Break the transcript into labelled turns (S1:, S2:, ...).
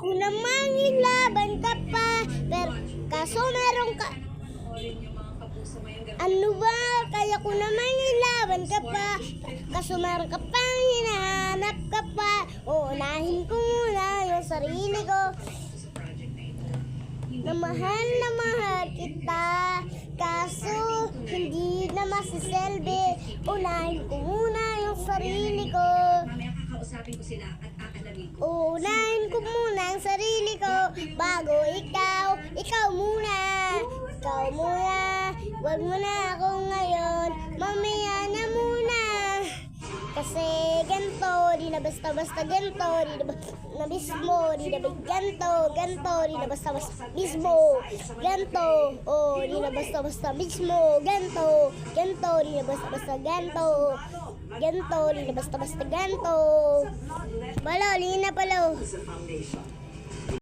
S1: ko namang ilaban ka pa, pero kaso meron ka. Ano ba? Kaya ko namang ilaban ka pa, kaso meron ka pang hinahanap ka pa. Uunahin ko muna yung sarili ko. Na mahal kita, kaso hindi na masiselbi. Unahin ko muna yung sarili ko.
S2: Kakausapin ko sila at aalamin ko.
S1: Unahin ko muna ang sarili ko bago ikaw. Ikaw muna. Ikaw muna. Huwag mo na ako ngayon. Mamaya na muna. Kasi ganito, di na basta-basta ganito, di na na mismo, di na ganito, di na basta-basta mismo, ganito, di na basta-basta mismo, ganito, di na basta-basta ganito, di na basta-basta ganito. Palo, lina palo.